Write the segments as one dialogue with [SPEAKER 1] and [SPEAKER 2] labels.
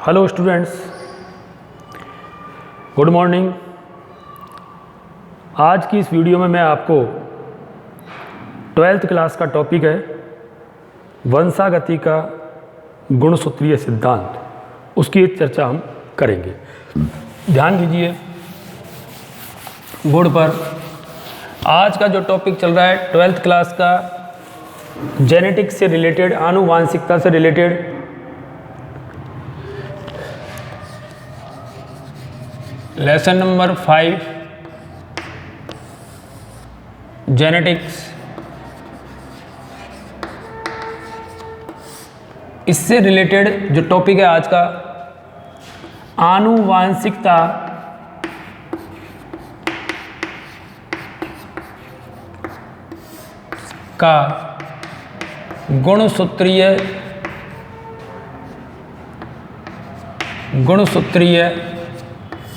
[SPEAKER 1] Hello students, good morning. आज की इस वीडियो में मैं आपको 12th क्लास का टॉपिक है वंशागति का गुणसूत्रीय सिद्धांत, उसकी चर्चा हम करेंगे। ध्यान दीजिए बोर्ड पर। आज का जो टॉपिक चल रहा है 12th क्लास का जेनेटिक्स से रिलेटेड, आनुवांशिकता से रिलेटेड, लेसन नंबर 5 जेनेटिक्स। इससे रिलेटेड जो टॉपिक है आज का आनुवांशिकता का गुणसूत्रीय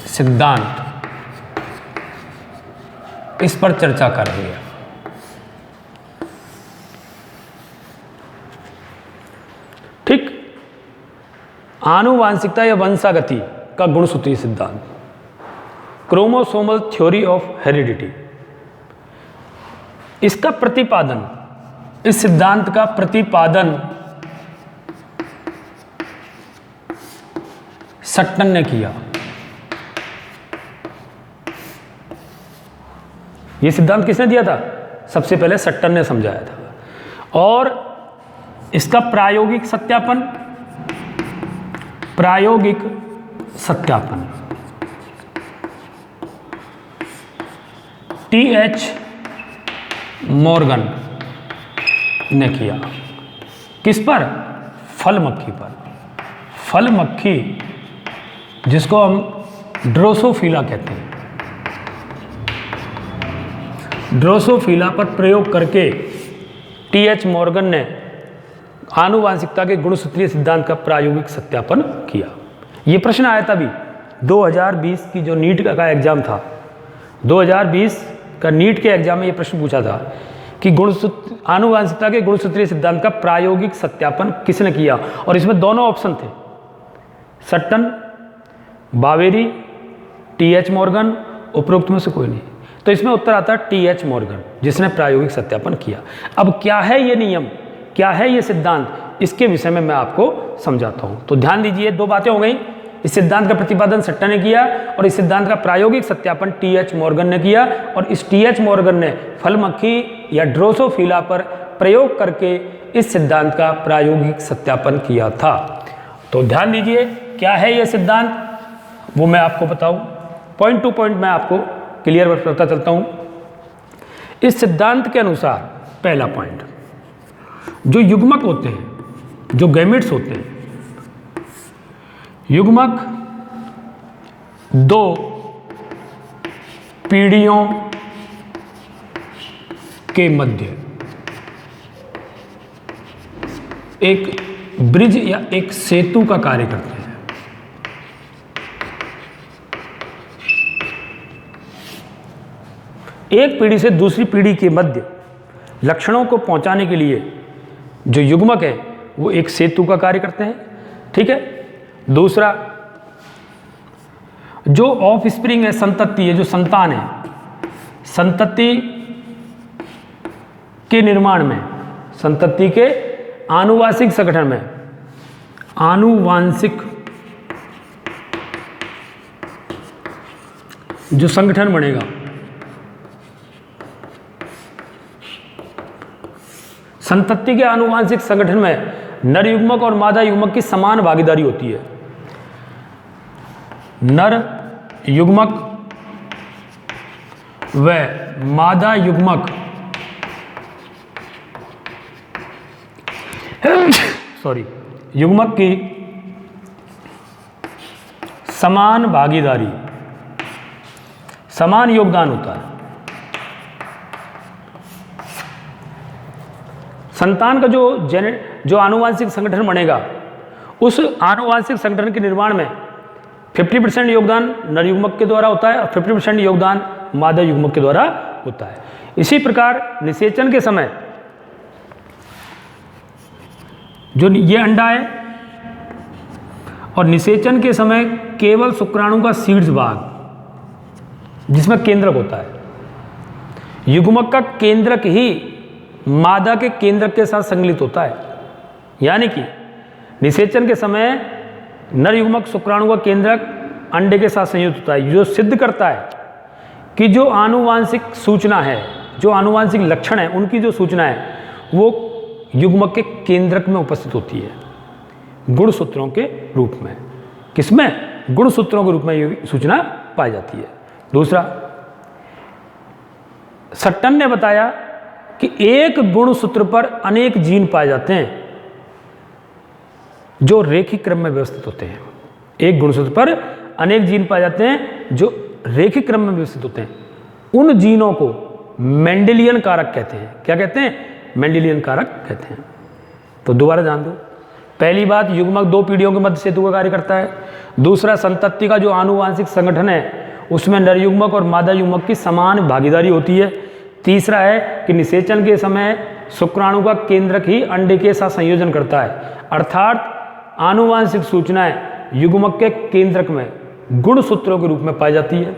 [SPEAKER 1] सिद्धांत, इस पर चर्चा कर रही है। ठीक, आनुवांशिकता या वंशागति का गुणसूत्रीय सिद्धांत, क्रोमोसोमल थ्योरी ऑफ हेरिडिटी। इसका प्रतिपादन, इस सिद्धांत का प्रतिपादन सट्टन ने किया। यह सिद्धांत किसने दिया था? सबसे पहले सट्टन ने समझाया था। और इसका प्रायोगिक सत्यापन T.H. मॉर्गन ने किया। किस पर? फल मक्खी पर। फल मक्खी जिसको हम ड्रोसोफिला कहते हैं, ड्रोसोफिला पर प्रयोग करके T.H. मॉर्गन ने आनुवांशिकता के गुणसूत्रीय सिद्धांत का प्रायोगिक सत्यापन किया। यह प्रश्न आया था अभी 2020 की जो नीट का एग्जाम था, 2020 का नीट के एग्जाम में यह प्रश्न पूछा था कि आनुवांशिकता के गुणसूत्रीय सिद्धांत का प्रायोगिक सत्यापन किसने किया। और इसमें दोनों ऑप्शन थे, सट्टन, बावेरी, T.H. मॉर्गन, उपरोक्त में से कोई नहीं। तो इसमें उत्तर आता है T.H. मॉर्गन, जिसने प्रायोगिक सत्यापन किया। अब क्या है ये नियम, क्या है ये सिद्धांत, इसके विषय में मैं आपको समझाता हूं। तो ध्यान दीजिए, दो बातें हो गई। इस सिद्धांत का प्रतिपादन सट्टन ने किया और इस सिद्धांत का प्रायोगिक सत्यापन T.H. मॉर्गन ने किया। और इस T.H. मॉर्गन ने फल मक्खी या ड्रोसोफिला पर प्रयोग करके इस सिद्धांत का प्रायोगिक सत्यापन किया था। तो ध्यान दीजिए, क्या है यह सिद्धांत वो मैं आपको बताऊं, पॉइंट टू पॉइंट मैं आपको क्लियर करता चलता हूं। इस सिद्धांत के अनुसार पहला पॉइंट, जो युग्मक होते हैं, जो गैमेट्स होते हैं, युग्मक दो पीढ़ियों के मध्य एक ब्रिज या एक सेतु का कार्य करते हैं। एक पीढ़ी से दूसरी पीढ़ी के मध्य लक्षणों को पहुंचाने के लिए जो युग्मक है वो एक सेतु का कार्य करते हैं। ठीक है। दूसरा, जो ऑफ स्प्रिंग है, संतति है, जो संतान है, संतति के निर्माण में, संतति के आनुवांशिक संगठन में, आनुवांशिक जो संगठन बनेगा, संतति के आनुवांशिक संगठन में नर युग्मक और मादा युग्मक की समान भागीदारी होती है। नर युग्मक व मादा युग्मक युग्मक की समान भागीदारी, समान योगदान होता है। संतान का जो आनुवांशिक संगठन बनेगा, उस आनुवांशिक संगठन के निर्माण में 50% योगदान नर युग्मक के द्वारा होता है और 50% योगदान मादा युग्मक के द्वारा होता है। इसी प्रकार निषेचन के समय जो ये अंडा है और निषेचन के समय केवल शुक्राणु का शीर्ष भाग जिसमें केंद्रक होता है, युग्मक का केंद्रक ही मादा के केंद्रक के साथ संकलित होता है। यानी कि निषेचन के समय नर युग्मक शुक्राणु का केंद्रक अंडे के साथ संयुक्त होता है, जो सिद्ध करता है कि जो आनुवांशिक सूचना है, जो आनुवांशिक लक्षण है, उनकी जो सूचना है वो युग्मक के केंद्रक में उपस्थित होती है, गुणसूत्रों के रूप में। किसमें? गुणसूत्रों के रूप में ये सूचना पाई जाती है। दूसरा, सट्टन ने बताया कि एक गुणसूत्र पर अनेक जीन पाए जाते हैं जो रेखिक क्रम में व्यवस्थित होते हैं। एक गुणसूत्र पर अनेक जीन पाए जाते हैं जो रेखिक क्रम में व्यवस्थित होते हैं। उन जीनों को मेंडेलियन कारक कहते हैं। क्या कहते हैं? मेंडेलियन कारक कहते हैं। तो दोबारा जान दो, पहली बात, युग्मक दो पीढ़ियों के मध्य सेतु का कार्य करता है। दूसरा, संतति का जो आनुवांशिक संगठन है उसमें नर युग्मक और मादा युग्मक की समान भागीदारी होती है। तीसरा है कि निषेचन के समय शुक्राणु का केंद्रक ही अंडे के साथ संयोजन करता है, अर्थात आनुवांशिक सूचनाएं युग्मक के केंद्रक में गुणसूत्रों के रूप में पाई जाती है।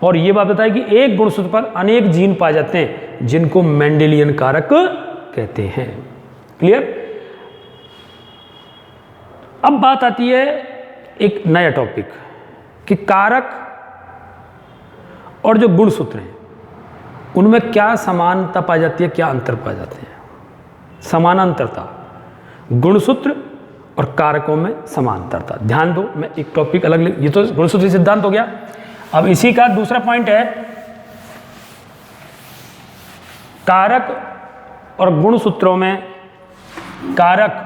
[SPEAKER 1] और ये बात बताए कि एक गुणसूत्र पर अनेक जीन पाए जाते हैं जिनको मेंडेलियन कारक कहते हैं। क्लियर? अब बात आती है एक नया टॉपिक कि कारक और जो गुणसूत्र हैं उनमें क्या समानता पाई जाती है, क्या अंतर पाए जाते हैं। समानांतरता, गुणसूत्र और कारकों में समांतरता। ध्यान दो, मैं एक टॉपिक अलग, ये तो गुणसूत्र सिद्धांत हो गया। अब इसी का दूसरा पॉइंट है कारक और गुणसूत्रों में, कारक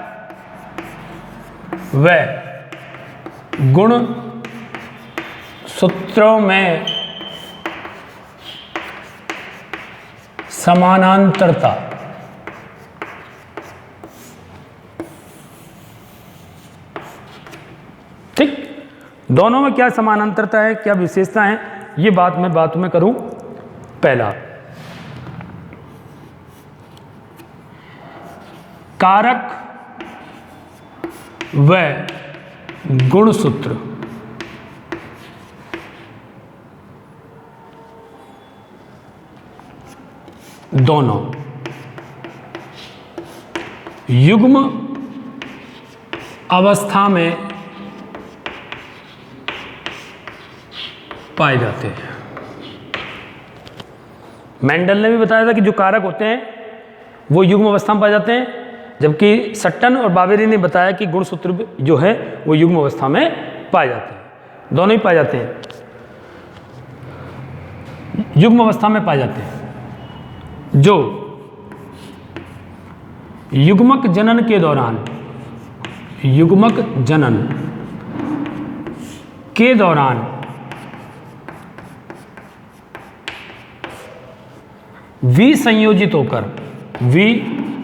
[SPEAKER 1] व गुण सूत्रों में समानांतरता। ठीक, दोनों में क्या समानांतरता है, क्या विशेषता है, ये बात मैं बातों में करूं। पहला, कारक व गुणसूत्र दोनों युग्म अवस्था में पाए जाते हैं। मेंडल ने भी बताया था कि जो कारक होते हैं वो युग्म अवस्था में पाए जाते हैं, जबकि सट्टन और बावेरी ने बताया कि गुणसूत्र जो है वो युग्म अवस्था में पाए जाते हैं। दोनों ही पाए जाते हैं, युग्म अवस्था में पाए जाते हैं। जो युग्मक जनन के दौरान, युग्मक जनन के दौरान विसंयोजित होकर, विसंयोजित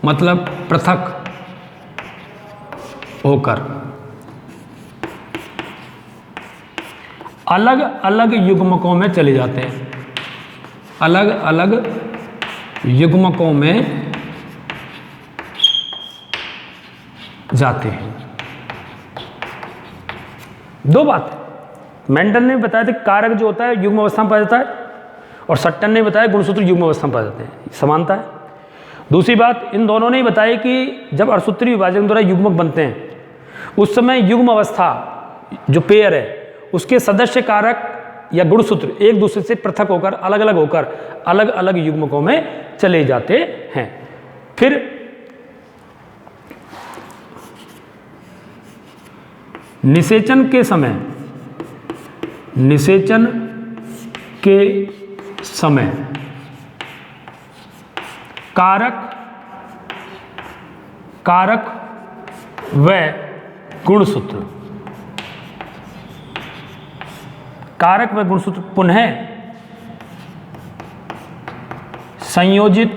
[SPEAKER 1] मतलब पृथक होकर अलग अलग युग्मकों में चले जाते हैं, अलग अलग युग्मकों में जाते हैं। दो बात, मेंडल ने बताया था कारक जो होता है युग्म अवस्था में पाया जाता है, और सट्टन ने बताया गुणसूत्र युग्म अवस्था में पाए जाते हैं, समानता है। दूसरी बात, इन दोनों ने बताया कि जब अणुसूत्री विभाजन द्वारा युग्मक बनते हैं उस समय युग्म अवस्था जो पेयर है उसके सदस्य कारक या गुणसूत्र एक दूसरे से पृथक होकर, अलग अलग होकर अलग अलग युग्मकों में चले जाते हैं। फिर निषेचन के समय, निषेचन के समय कारक व गुणसूत्र, कारक व गुणसूत्र पुनः संयोजित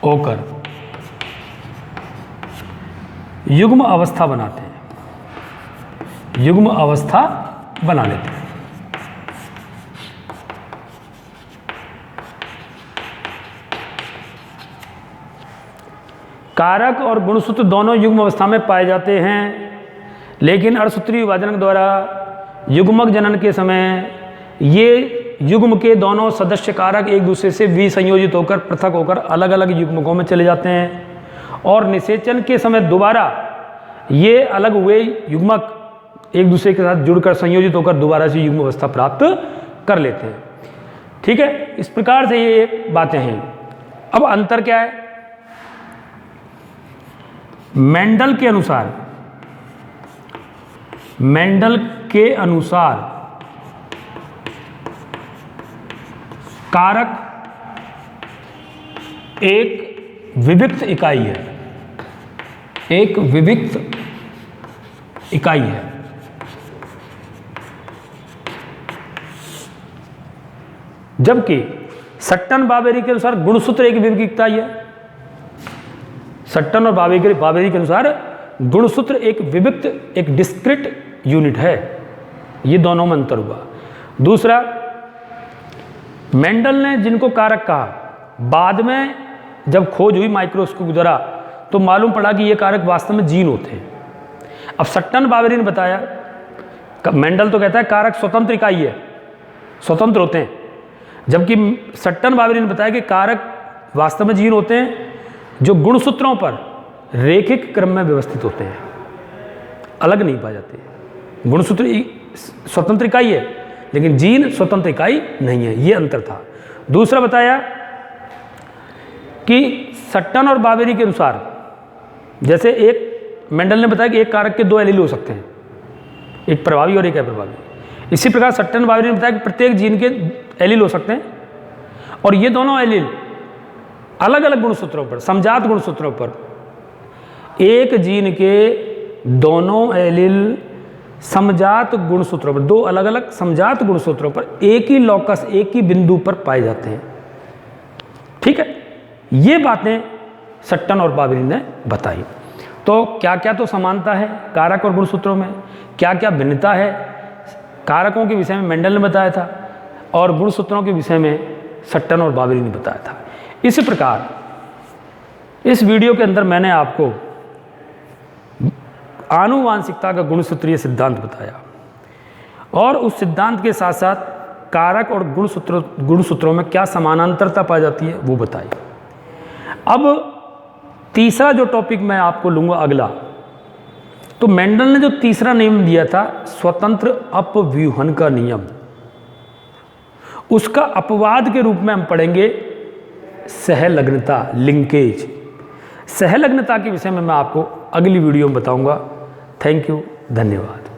[SPEAKER 1] होकर युग्म अवस्था बनाते हैं, युग्म अवस्था बना लेते हैं। कारक और गुणसूत्र दोनों युग्म अवस्था में पाए जाते हैं, लेकिन अर्धसूत्रीय विभाजन के द्वारा युग्मक जनन के समय ये युग्म के दोनों सदस्य कारक एक दूसरे से विसंयोजित होकर पृथक होकर अलग अलग युग्मकों में चले जाते हैं और निषेचन के समय दोबारा ये अलग हुए युग्मक एक दूसरे के साथ जुड़कर संयोजित होकर दोबारा से युग्म अवस्था प्राप्त कर लेते हैं। ठीक है, इस प्रकार से ये बातें हैं। अब अंतर क्या है? मेंडल के अनुसार कारक एक विविक्त इकाई है, जबकि सट्टन-बाबेरी के अनुसार गुणसूत्र एक विविक्त इकाई है। सट्टन और बाबेरी के अनुसार गुणसूत्र एक विविक्त, एक डिस्क्रिट यूनिट है। ये दोनों में अंतर हुआ। दूसरा, मेंडल ने जिनको कारक कहा, बाद में जब खोज हुई माइक्रोस्कोप द्वारा तो मालूम पड़ा कि ये कारक वास्तव में जीन होते हैं। अब सट्टन-बाबेरी ने बताया, मेंडल तो कहता है कारक स्वतंत्र इकाई है, स्वतंत्र होते हैं, जबकि सट्टन-बाबेरी ने बताया कि कारक वास्तव में जीन होते हैं जो गुणसूत्रों पर रेखिक क्रम में व्यवस्थित होते हैं, अलग नहीं पाए जाते। गुणसूत्र स्वतंत्र इकाई है लेकिन जीन स्वतंत्र इकाई नहीं है, ये अंतर था। दूसरा बताया कि सट्टन और बाबेरी के अनुसार, जैसे एक मेंडल ने बताया कि एक कारक के दो एलील हो सकते हैं, एक प्रभावी और एक अप्रभावी। इसी प्रकार सट्टन-बाबेरी ने बताया कि प्रत्येक जीन के एलील हो सकते हैं और ये दोनों एलील अलग अलग गुणसूत्रों पर, समजात गुणसूत्रों पर, एक जीन के दोनों एलील समजात गुणसूत्रों पर, दो अलग अलग समजात गुणसूत्रों पर एक ही लॉकस, एक ही बिंदु पर पाए जाते हैं। ठीक है, ये बातें सट्टन और बाबेरी ने बताई। तो क्या क्या तो समानता है कारक और गुणसूत्रों में, क्या क्या भिन्नता है, कारकों के विषय में मेंडल ने बताया था और गुणसूत्रों के विषय में सट्टन और बाबेरी ने बताया था। इसी प्रकार इस वीडियो के अंदर मैंने आपको आनुवांशिकता का गुणसूत्रीय सिद्धांत बताया और उस सिद्धांत के साथ साथ कारक और गुणसूत्रों में क्या समानांतरता पाई जाती है वो बताई। अब तीसरा जो टॉपिक मैं आपको लूँगा अगला, तो मेंडल ने जो तीसरा नियम दिया था स्वतंत्र अपव्यूहन का नियम, उसका अपवाद के रूप में हम पढ़ेंगे सहलग्नता, लिंकेज। सहलग्नता के विषय में मैं आपको अगली वीडियो में बताऊंगा। थैंक यू, धन्यवाद।